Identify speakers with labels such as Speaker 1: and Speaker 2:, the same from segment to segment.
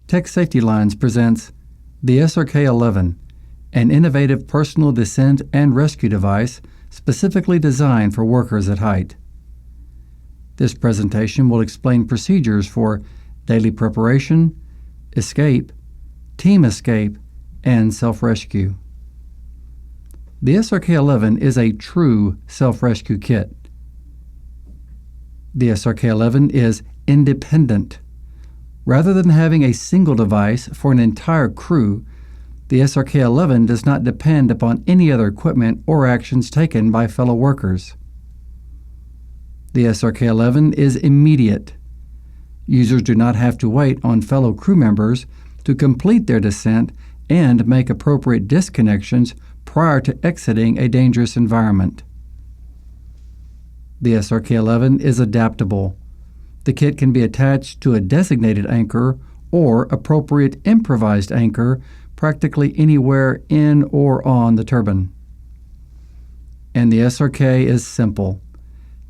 Speaker 1: Tech Safety Lines presents the SRK-11, an innovative personal descent and rescue device specifically designed for workers at height. This presentation will explain procedures for daily preparation, escape, team escape, and self-rescue. The SRK-11 is a true self-rescue kit. The SRK-11 is independent. Rather than having a single device for an entire crew, the SRK-11 does not depend upon any other equipment or actions taken by fellow workers. The SRK-11 is immediate. Users do not have to wait on fellow crew members to complete their descent and make appropriate disconnections prior to exiting a dangerous environment. The SRK-11 is adaptable. The kit can be attached to a designated anchor or appropriate improvised anchor practically anywhere in or on the turbine. And the SRK is simple.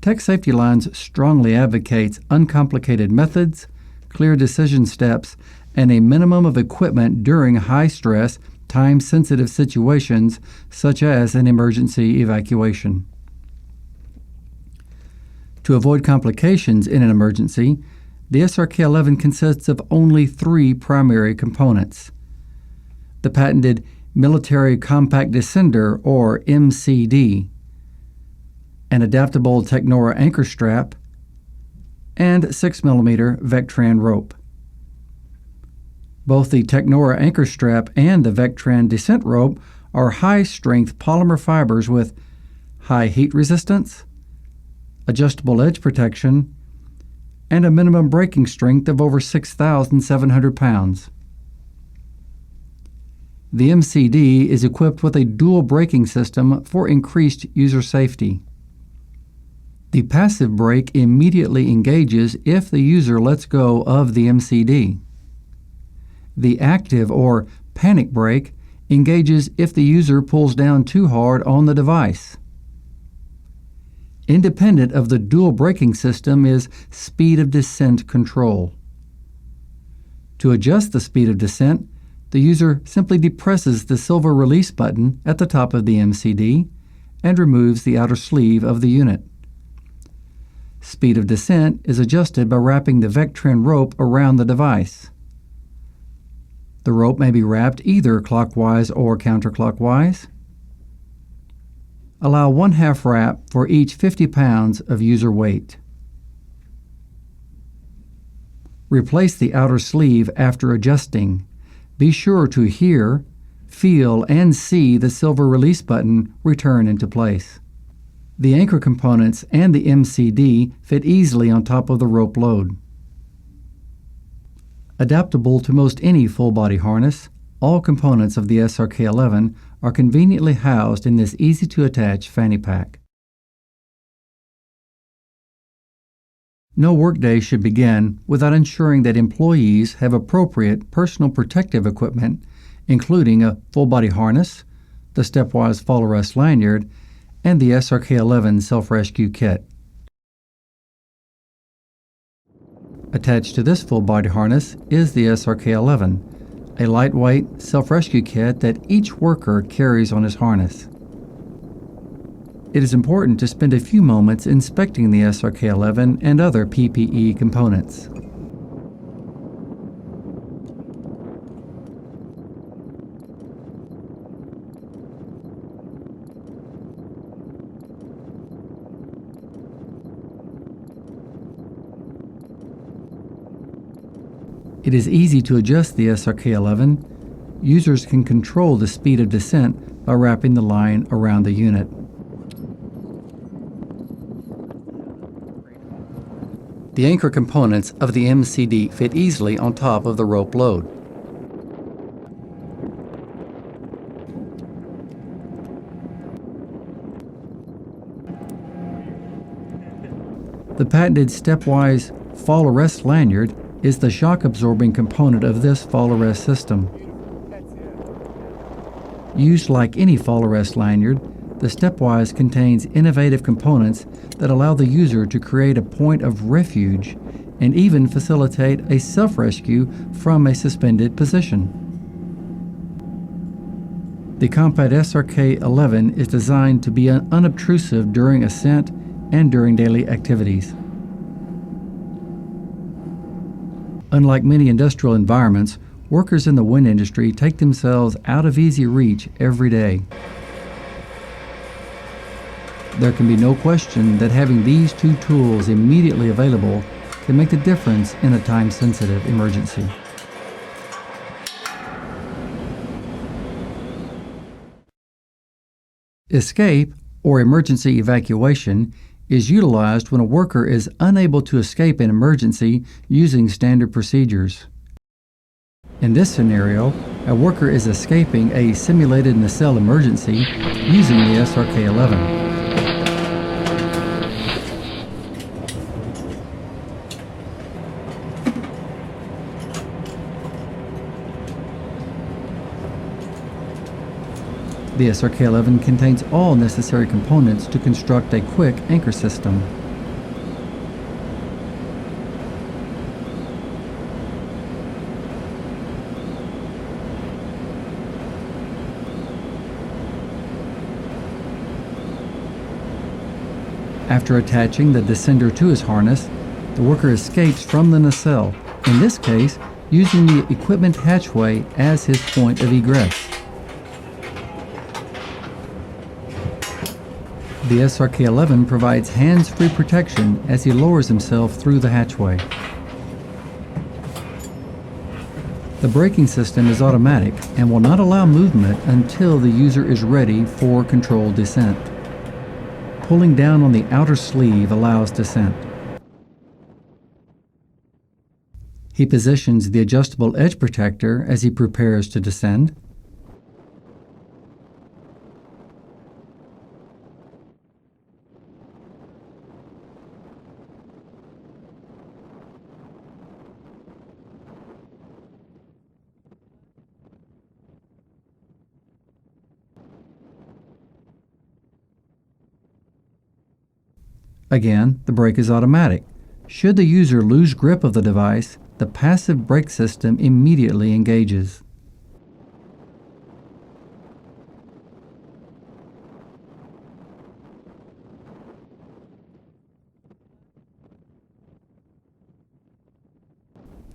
Speaker 1: Tech Safety Lines strongly advocates uncomplicated methods, clear decision steps, and a minimum of equipment during high-stress, time-sensitive situations such as an emergency evacuation. To avoid complications in an emergency, the SRK-11 consists of only three primary components: the patented Military Compact Descender, or MCD, an adaptable Technora anchor strap, and 6mm Vectran rope. Both the Technora anchor strap and the Vectran descent rope are high-strength polymer fibers with high heat resistance, adjustable edge protection, and a minimum braking strength of over 6,700 pounds. The MCD is equipped with a dual braking system for increased user safety. The passive brake immediately engages if the user lets go of the MCD. The active or panic brake engages if the user pulls down too hard on the device. Independent of the dual braking system is speed of descent control. To adjust the speed of descent, the user simply depresses the silver release button at the top of the MCD and removes the outer sleeve of the unit. Speed of descent is adjusted by wrapping the Vectran rope around the device. The rope may be wrapped either clockwise or counterclockwise. Allow 1/2 wrap for each 50 pounds of user weight. Replace the outer sleeve after adjusting. Be sure to hear, feel, and see the silver release button return into place. The anchor components and the MCD fit easily on top of the rope load. Adaptable to most any full-body harness, all components of the SRK-11 are conveniently housed in this easy-to-attach fanny pack. No workday should begin without ensuring that employees have appropriate personal protective equipment, including a full-body harness, the stepwise fall arrest lanyard, and the SRK-11 self-rescue kit. Attached to this full-body harness is the SRK-11, a lightweight self-rescue kit that each worker carries on his harness. It is important to spend a few moments inspecting the SRK-11 and other PPE components. It is easy to adjust the SRK-11. Users can control the speed of descent by wrapping the line around the unit. The anchor components of the MCD fit easily on top of the rope load. The patented stepwise fall arrest lanyard is the shock-absorbing component of this fall arrest system. Used like any fall arrest lanyard, the stepwise contains innovative components that allow the user to create a point of refuge and even facilitate a self-rescue from a suspended position. The Compact SRK-11 is designed to be unobtrusive during ascent and during daily activities. Unlike many industrial environments, workers in the wind industry take themselves out of easy reach every day. There can be no question that having these two tools immediately available can make the difference in a time-sensitive emergency. Escape, or emergency evacuation, is utilized when a worker is unable to escape an emergency using standard procedures. In this scenario, a worker is escaping a simulated nacelle emergency using the SRK-11. The SRK-11 contains all necessary components to construct a quick anchor system. After attaching the descender to his harness, the worker escapes from the nacelle, in this case using the equipment hatchway as his point of egress. The SRK-11 provides hands-free protection as he lowers himself through the hatchway. The braking system is automatic and will not allow movement until the user is ready for controlled descent. Pulling down on the outer sleeve allows descent. He positions the adjustable edge protector as he prepares to descend. Again, the brake is automatic. Should the user lose grip of the device, the passive brake system immediately engages.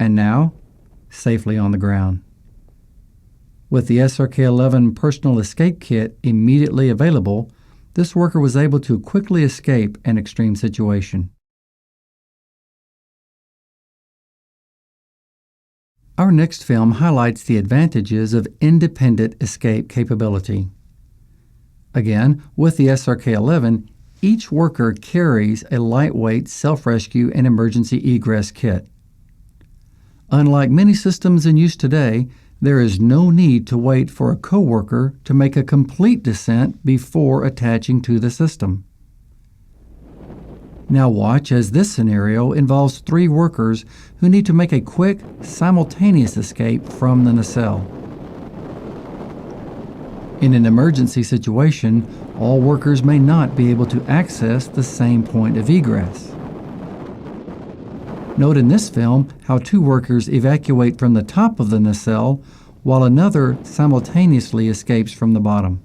Speaker 1: And now, safely on the ground. With the SRK-11 personal escape kit immediately available, this worker was able to quickly escape an extreme situation. Our next film highlights the advantages of independent escape capability. Again, with the SRK-11, each worker carries a lightweight self-rescue and emergency egress kit. Unlike many systems in use today, there is no need to wait for a coworker to make a complete descent before attaching to the system. Now watch as this scenario involves 3 workers who need to make a quick, simultaneous escape from the nacelle. In an emergency situation, all workers may not be able to access the same point of egress. Note in this film how 2 workers evacuate from the top of the nacelle while another simultaneously escapes from the bottom.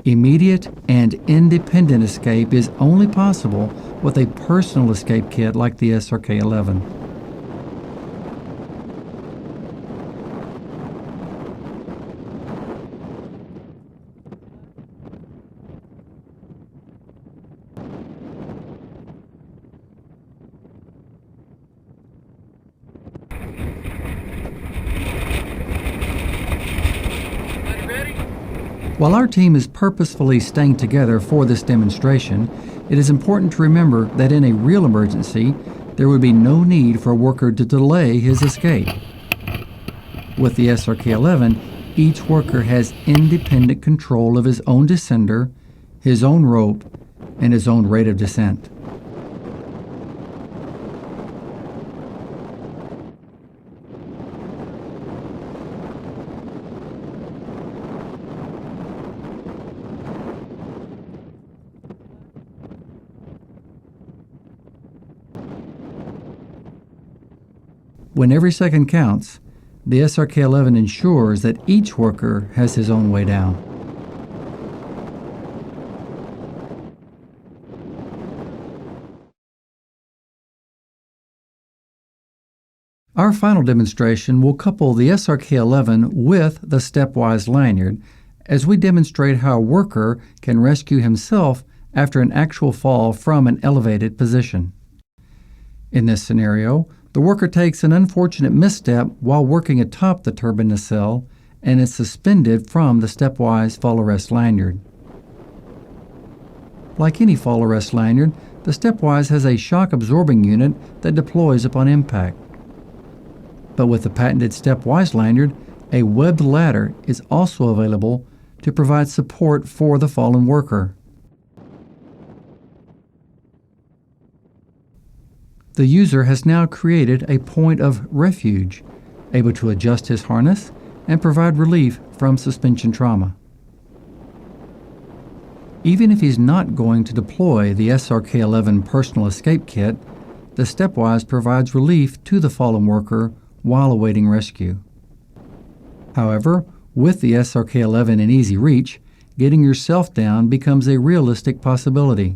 Speaker 1: Immediate and independent escape is only possible with a personal escape kit like the SRK-11. While our team is purposefully staying together for this demonstration, it is important to remember that in a real emergency, there would be no need for a worker to delay his escape. With the SRK-11, each worker has independent control of his own descender, his own rope, and his own rate of descent. When every second counts, the SRK-11 ensures that each worker has his own way down. Our final demonstration will couple the SRK-11 with the stepwise lanyard as we demonstrate how a worker can rescue himself after an actual fall from an elevated position. In this scenario, the worker takes an unfortunate misstep while working atop the turbine nacelle and is suspended from the stepwise fall arrest lanyard. Like any fall arrest lanyard, the stepwise has a shock absorbing unit that deploys upon impact. But with the patented stepwise lanyard, a webbed ladder is also available to provide support for the fallen worker. The user has now created a point of refuge, able to adjust his harness and provide relief from suspension trauma. Even if he's not going to deploy the SRK-11 personal escape kit, the stepwise provides relief to the fallen worker while awaiting rescue. However, with the SRK-11 in easy reach, getting yourself down becomes a realistic possibility.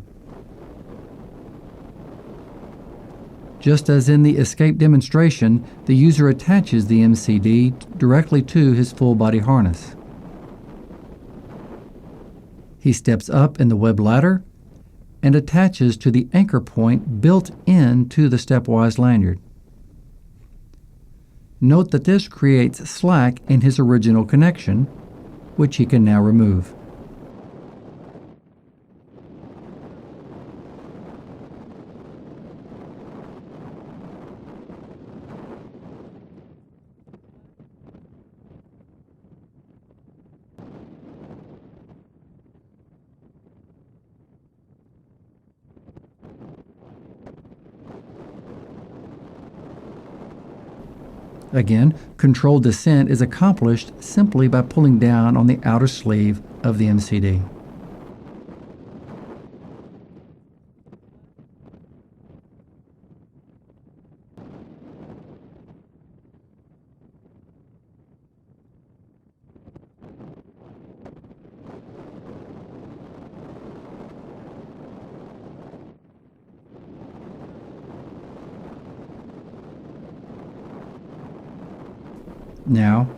Speaker 1: Just as in the escape demonstration, the user attaches the MCD directly to his full-body harness. He steps up in the web ladder and attaches to the anchor point built into the stepwise lanyard. Note that this creates slack in his original connection, which he can now remove. Again, controlled descent is accomplished simply by pulling down on the outer sleeve of the MCD. Now,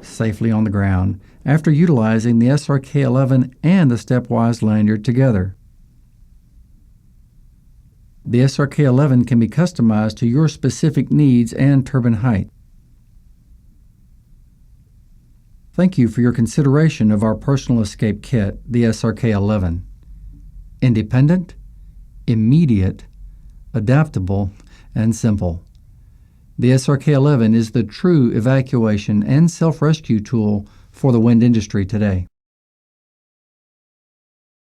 Speaker 1: safely on the ground, after utilizing the SRK-11 and the stepwise lanyard together. The SRK-11 can be customized to your specific needs and turbine height. Thank you for your consideration of our personal escape kit, the SRK-11. Independent, immediate, adaptable, and simple. The SRK-11 is the true evacuation and self-rescue tool for the wind industry today.